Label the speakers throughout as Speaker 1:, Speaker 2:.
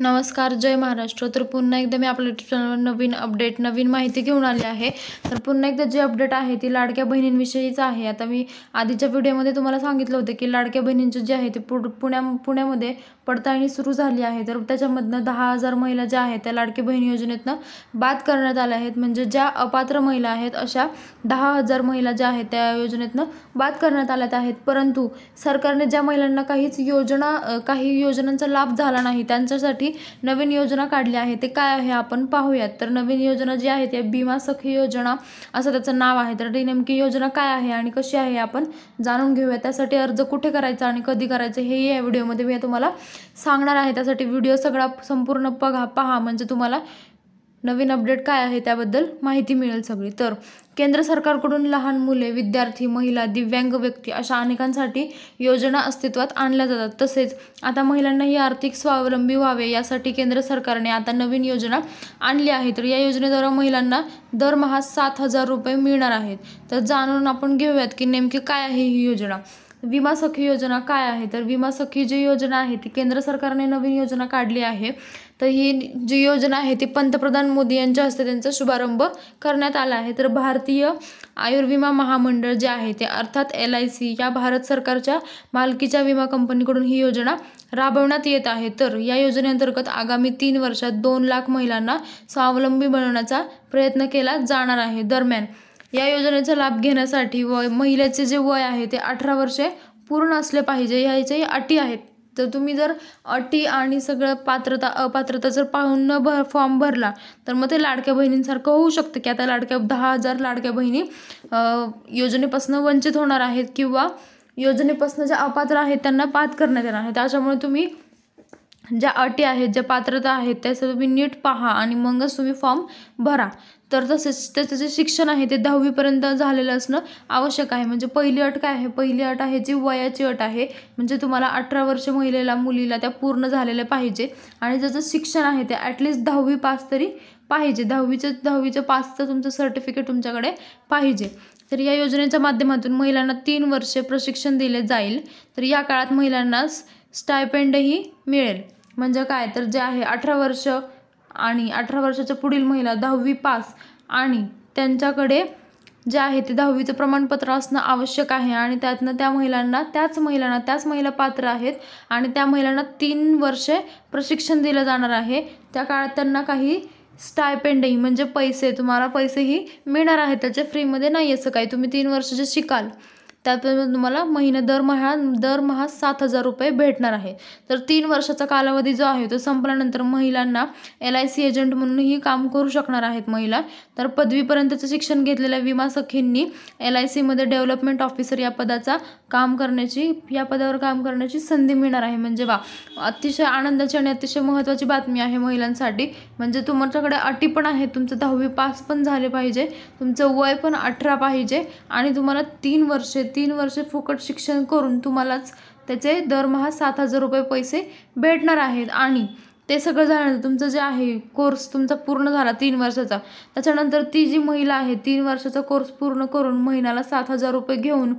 Speaker 1: नमस्कार, जय महाराष्ट्र. तर पुन्हा एकदा मी आपल्या यूट्यूब चॅनलवर नवीन अपडेट, नवीन माहिती घेऊन आली आहे. तर पुन्हा एकदा जी अपडेट आहे ती लाडक्या बहिणींविषयीच आहे. आता मी आधीच्या व्हिडिओमध्ये तुम्हाला सांगितलं होतं की लाडक्या बहिणींचे जे आहे ते पुण्यामध्ये पडताळणी सुरू झाली आहे. तर त्याच्यामधनं 10,000 महिला ज्या आहेत त्या लाडकी बहीण योजनेतनं बाद करण्यात आल्या आहेत. म्हणजे ज्या अपात्र महिला आहेत अशा 10,000 महिला ज्या आहेत त्या योजनेतनं बाद करण्यात आल्यात आहेत. परंतु सरकारने ज्या महिलांना काही योजनांचा लाभ झाला नाही त्यांच्यासाठी नवीन योजना काढली आहे. ते काय आहे आपण पाहूयात. तर नवीन योजना जी आहे ती भीमा सखी योजना असं त्याचं नाव आहे. तर ती नेमकी योजना काय आहे आणि कशी आहे आपण जाणून घेऊया. त्यासाठी अर्ज कुठे करायचा आणि कधी करायचं हे या व्हिडिओमध्ये मी तुम्हाला सांगणार आहे. त्यासाठी व्हिडिओ सगळा संपूर्ण पहा म्हणजे तुम्हाला नवीन अपडेट काय आहे त्याबद्दल माहिती मिळेल सगळी. तर केंद्र सरकारकडून लहान मुले, विद्यार्थी, महिला, दिव्यांग व्यक्ती अशा अनेकांसाठी योजना अस्तित्वात आणल्या जातात. तसेच आता महिलांनाही आर्थिक स्वावलंबी व्हावे यासाठी केंद्र सरकारने आता नवीन योजना आणली आहे. तर या योजनेद्वारे महिलांना दरमहा 7,000 रुपये मिळणार आहेत. तर जाणून आपण घेऊयात की नेमकी काय आहे ही योजना. विमा सखी योजना काय आहे. तर विमा सखी जी योजना आहे ती केंद्र सरकारने नवीन योजना काढली आहे. तर ही जी योजना आहे ती पंतप्रधान मोदी यांच्या हस्ते त्यांचा शुभारंभ करण्यात आला आहे. तर भारतीय आयुर्विमा महामंडळ जे आहे ते अर्थात LIC या भारत सरकारच्या मालकीच्या विमा कंपनीकडून ही योजना राबवण्यात येत आहे. तर या योजनेअंतर्गत आगामी 3 वर्षात 2 लाख महिलांना स्वावलंबी बनवण्याचा प्रयत्न केला जाणार आहे. दरम्यान या योजनेचा लाभ घेण्यासाठी महिलेचे जे वय आहे ते 18 वर्षे पूर्ण असले पाहिजे. ह्याच्याही अटी आहेत. तर तुम्ही जर अटी आणि सगळं पात्रता अपात्रता जर पाहून फॉर्म भरला तर मग ते लाडक्या बहिणींसारखं होऊ शकतं की आता 10,000 लाडक्या बहिणी योजनेपासून वंचित होणार आहेत किंवा योजनेपासून ज्या अपात्र आहेत त्यांना बाद करण्यात येणार आहे. त्याच्यामुळे तुम्ही ज्या अटी आहेत, ज्या पात्रता आहेत त्या तुम्ही नीट पहा आणि मगच तुम्ही फॉर्म भरा. तर तसेच त्याचं जे शिक्षण आहे ते 10वी पर्यंत झालेलं असणं आवश्यक आहे. म्हणजे पहिली अट काय आहे, पहिली अट आहे जी वयाची अट आहे. म्हणजे तुम्हाला 18 वर्ष मुलीला त्या पूर्ण झालेल्या पाहिजे आणि ज्याचं शिक्षण आहे ते ॲटलिस्ट 10वी पास तरी पाहिजे. 10वीचं पासचं तुमचं सर्टिफिकेट तुमच्याकडे पाहिजे. तर या योजनेच्या माध्यमातून महिलांना 3 वर्षे प्रशिक्षण दिले जाईल. तर या काळात महिलांना स्टायपेंडही मिळेल. म्हणजे काय, तर जे आहे 18 वर्ष आणि 18 वर्षाच्या पुढील महिला 10वी पास आणि त्यांच्याकडे जे आहे ते 10वीचं प्रमाणपत्र असणं आवश्यक आहे. आणि त्यातनं त्याच महिला पात्र आहेत आणि त्या महिलांना 3 वर्षे प्रशिक्षण दिलं जाणार आहे. त्या काळात त्यांना काही स्टायपेंडही म्हणजे तुम्हाला पैसेही मिळणार आहेत. त्याचे फ्रीमध्ये नाही असं काही. तुम्ही 3 वर्ष जे शिकाल त्यातून तुम्हाला दरमहा 7,000 रुपये भेटणार आहे. तर 3 वर्षाचा कालावधी जो आहे तो संपल्यानंतर महिलांना LIC एजंट म्हणूनही काम करू शकणार आहेत महिला. तर पदवीपर्यंतचं शिक्षण घेतलेल्या विमा सखींनी LICमध्ये डेव्हलपमेंट ऑफिसर या पदावर काम करण्याची संधी मिळणार आहे. म्हणजे अतिशय आनंदाची आणि अतिशय महत्त्वाची बातमी आहे महिलांसाठी. म्हणजे तुमच्याकडे अटी पण आहेत. तुमचं 10वी पास पण झाले पाहिजे, तुमचं वय पण 18 पाहिजे आणि तुम्हाला 3 वर्षे फुकट शिक्षण करून तुम्हालाच त्याचे दरमहा 7,000 रुपये पैसे भेटणार आहेत. आणि ते सगळं झाल्यानंतर तुमचं जे आहे कोर्स तुमचा पूर्ण झाला 3 वर्षाचा, त्याच्यानंतर ती जी महिला आहे 3 वर्षाचा कोर्स पूर्ण करून महिन्याला 7,000 रुपये घेऊन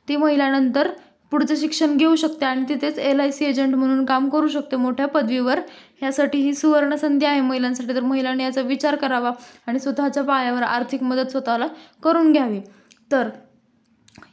Speaker 1: ती महिला नंतर पुढचं शिक्षण घेऊ शकते आणि तिथेच LIC एजंट म्हणून काम करू शकते मोठ्या पदवीवर. ह्यासाठी ही सुवर्ण संधी आहे महिलांसाठी. तर महिलांनी याचा विचार करावा आणि स्वतःच्या पायावर आर्थिक मदत स्वतःला करून घ्यावी. तर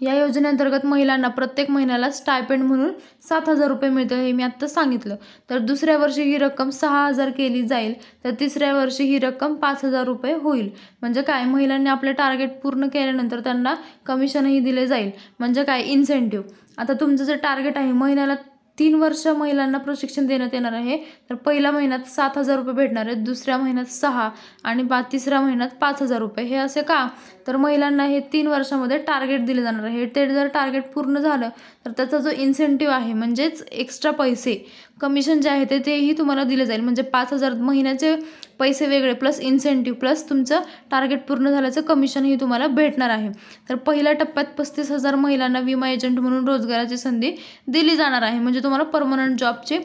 Speaker 1: या योजनेअंतर्गत महिलांना प्रत्येक महिन्याला स्टायपेंड म्हणून 7,000 रुपये मिळतं, हे मी आत्ता सांगितलं. तर दुसऱ्या वर्षी ही रक्कम 6,000 केली जाईल. तर तिसऱ्या वर्षी ही रक्कम 5,000 रुपये होईल. म्हणजे काय, महिलांनी आपले टार्गेट पूर्ण केल्यानंतर त्यांना कमिशनही दिले जाईल. म्हणजे काय, इन्सेंटिव्ह. आता तुमचं जे टार्गेट आहे महिन्याला 3 वर्ष महिलांना प्रशिक्षण देण्यात येणार आहे. तर पहिल्या महिन्यात 7,000 रुपये भेटणार आहेत, दुसऱ्या महिन्यात 6 आणि तिसऱ्या महिन्यात 5,000 रुपये. हे असे का, तर महिलांना हे 3 वर्षामध्ये टार्गेट दिले जाणार आहे. ते जर टार्गेट पूर्ण झालं तर त्याचा जो इन्सेंटिव्ह आहे म्हणजेच एक्स्ट्रा पैसे कमिशन जे आहे तेही तुम्हाला दिले जाईल. म्हणजे 5,000 महिन्याचे पैसे वेगळे प्लस इन्सेंटिव्ह प्लस तुमचं टार्गेट पूर्ण झाल्याचं कमिशनही तुम्हाला भेटणार आहे. तर पहिल्या टप्प्यात 35,000 महिलांना विमा एजंट म्हणून रोजगाराची संधी दिली जाणार आहे. म्हणजे तुम्हाला परमनंट जॉबची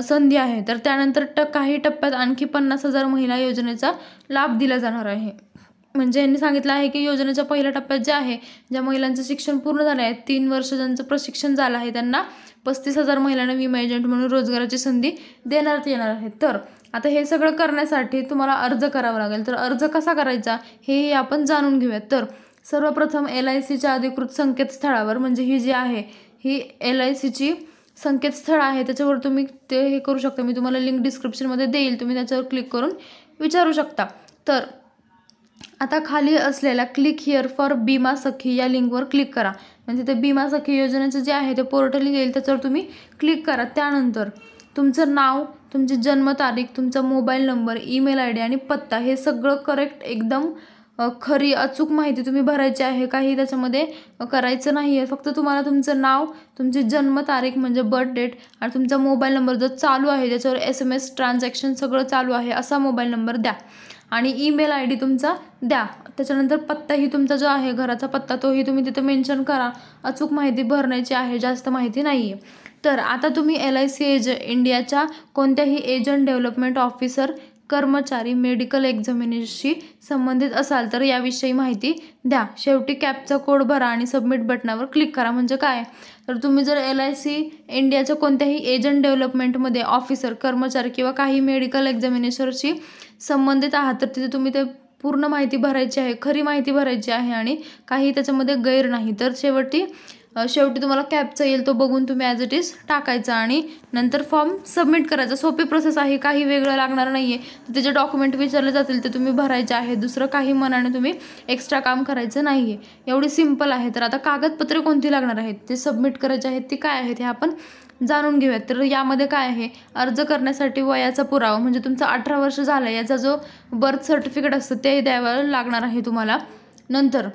Speaker 1: संधी आहे. तर त्यानंतर काही टप्प्यात आणखी 50,000 महिला योजनेचा लाभ दिला जाणार आहे. म्हणजे यांनी सांगितलं आहे की योजनेच्या पहिल्या टप्प्यात जे आहे, ज्या महिलांचं शिक्षण पूर्ण झालं आहे, 3 वर्ष ज्यांचं प्रशिक्षण झालं आहे, त्यांना 35,000 महिलांना विमा एजंट म्हणून रोजगाराची संधी देण्यात येणार आहे. तर आता हे सगळं करण्यासाठी तुम्हाला अर्ज करावा लागेल. तर अर्ज कसा करायचा हेही आपण जाणून घेऊयात. तर सर्वप्रथम LICच्या अधिकृत संकेतस्थळावर, म्हणजे ही जी आहे ही LICची संकेतस्थळ आहे, त्याच्यावर तुम्ही ते हे करू शकता. मी तुम्हाला लिंक डिस्क्रिप्शनमध्ये देईल, तुम्ही त्याच्यावर क्लिक करून विचारू शकता. तर आता खाली असलेल्या क्लिक हिअर फॉर बीमा सखी या लिंकवर क्लिक करा. म्हणजे ते बीमा सखी योजनेचं जे आहे ते पोर्टल येईल, त्याच्यावर तुम्ही क्लिक करा. त्यानंतर तुमचं नाव, तुमची जन्मतारीख, तुमचा मोबाईल नंबर, ईमेल ID आणि पत्ता हे सगळं करेक्ट, एकदम खरी अचूक माहिती तुम्ही भरायची आहे. काही त्याच्यामध्ये करायचं नाही आहे. फक्त तुम्हाला तुमचं नाव, तुमची जन्मतारीख म्हणजे बर्थ डेट आणि तुमचा मोबाईल नंबर जो चालू आहे, ज्याच्यावर SMS ट्रान्झॅक्शन सगळं चालू आहे, असा मोबाईल नंबर द्या आणि ईमेल ID तुमचा द्या. त्याच्यानंतर पत्ताही तुमचा जो आहे, घराचा पत्ता, तोही तुम्ही तिथे मेन्शन करा. अचूक माहिती भरण्याची आहे, जास्त माहिती नाही आहे. तर आता तुम्ही LIC इंडियाच्या कोणत्याही एजंट, डेव्हलपमेंट ऑफिसर, कर्मचारी, मेडिकल एक्झामिनेशनशी संबंधित असाल तर याविषयी माहिती द्या. शेवटी कॅपचा कोड भरा आणि सबमिट बटनावर क्लिक करा. म्हणजे काय, तर तुम्ही जर LIC इंडियाच्या कोणत्याही एजंट, डेव्हलपमेंटमध्ये ऑफिसर, कर्मचारी किंवा काही मेडिकल एक्झामिनेशनशी संबंधित आहात, तर तिथे तुम्ही ते पूर्ण माहिती भरायची आहे, खरी माहिती भरायची आहे आणि काही त्याच्यामध्ये गैर नाही. तर शेवटी तुम्हाला कॅपचा येईल, तो बघून तुम्ही ॲज इट इज टाकायचा आणि नंतर फॉर्म सबमिट करायचा. सोपी प्रोसेस आहे, काही वेगळं लागणार नाही आहे. तर त्याचे डॉक्युमेंट विचारले जातील ते तुम्ही भरायचे आहे. दुसरं काही मनाने तुम्ही एक्स्ट्रा काम करायचं नाही आहे. एवढी सिंपल आहे. तर आता कागदपत्रे कोणती लागणार आहेत, ते सबमिट करायचे आहेत, ती काय आहेत हे आपण जाणून घेऊयात. तर यामध्ये काय आहे, अर्ज करण्यासाठी वयाचा पुरावा, म्हणजे तुमचं 18 वर्ष झालं याचा जो बर्थ सर्टिफिकेट असतं ते द्यावं लागणार आहे तुम्हाला. नंतर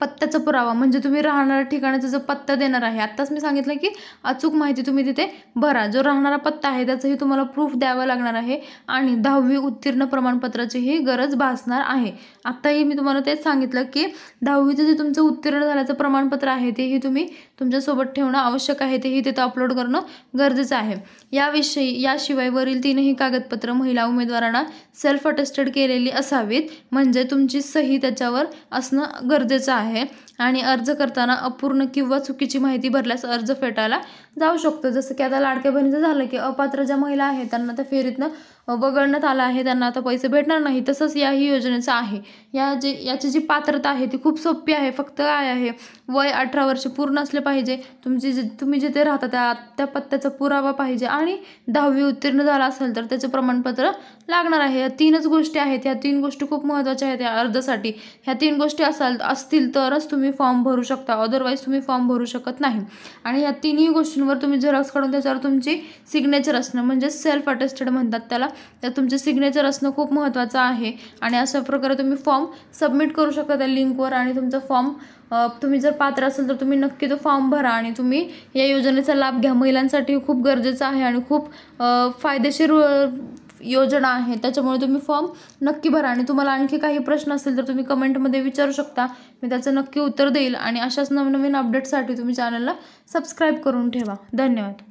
Speaker 1: पत्त्याचा पुरावा, म्हणजे तुम्ही राहणाऱ्या ठिकाणाचा जो पत्ता देणार आहे, आत्ताच मी सांगितलं की अचूक माहिती तुम्ही तिथे भरा. जो राहणारा पत्ता आहे त्याचंही तुम्हाला प्रूफ द्यावं लागणार आहे आणि 10वी उत्तीर्ण प्रमाणपत्राचीही गरज भासणार आहे. आत्ताही मी तुम्हाला तेच सांगितलं की 10वीचं जे तुमचं उत्तीर्ण झाल्याचं प्रमाणपत्र आहे तेही तुम्ही तुमच्यासोबत ठेवणं आवश्यक आहे, तेही तिथं अपलोड करणं गरजेचं आहे. याशिवाय वरील 3ही कागदपत्र महिला उमेदवारांना सेल्फ अटेस्टेड केलेली असावीत, म्हणजे तुमची सही त्याच्यावर असणं गरजेचं आहे. आणि अर्ज करताना अपूर्ण किंवा चुकीची माहिती भरल्यास अर्ज फेटाळला जाऊ शकतो. जसं की आता लाडक्या बहिणीचं झालं की अपात्र ज्या महिला आहेत त्यांना त्या फेरीतनं वगळण्यात आलं आहे, त्यांना आता पैसे भेटणार नाही. तसंच याही योजनेचं आहे. याची जी पात्रता आहे ती खूप सोपी आहे. फक्त काय आहे, वय 18 वर्ष पूर्ण असले पाहिजे, तुम्ही जिथे राहता त्या पत्त्याचा पुरावा पाहिजे आणि 10वी उत्तीर्ण झाला असेल तर त्याचं प्रमाणपत्र लागणार आहे. या 3च गोष्टी आहेत. ह्या 3 गोष्टी खूप महत्त्वाच्या आहेत या अर्जासाठी. ह्या 3 गोष्टी असतील तरच तुम्ही फॉर्म भरू शकता, अदरवाईज तुम्ही फॉर्म भरू शकत नाही. आणि ह्या 3ही गोष्टींवर तुम्ही झेरॉक्स काढून त्याच्यावर तुमची सिग्नेचर असणं, म्हणजे सेल्फ अटेस्टेड म्हणतात त्याला, तर तुमचे सिग्नेचर असणं खूप महत्त्वाचं आहे. आणि अशा प्रकारे तुम्ही फॉर्म सबमिट करू शकता त्या लिंकवर. आणि तुमचा फॉर्म, तुम्ही जर पात्र असेल तर तुम्ही नक्की तो फॉर्म भरा आणि तुम्ही या योजनेचा लाभ घ्या. महिलांसाठी खूप गरजेचं आहे आणि खूप फायदेशीर योजना आहे, त्याच्यामुळे तुम्ही फॉर्म नक्की भरा. आणि तुम्हाला आणखी काही प्रश्न असेल तर तुम्ही कमेंटमध्ये विचारू शकता, मी त्याचं नक्की उत्तर देईल. आणि अशाच नवनवीन अपडेटसाठी तुम्ही चॅनलला सबस्क्राईब करून ठेवा. धन्यवाद.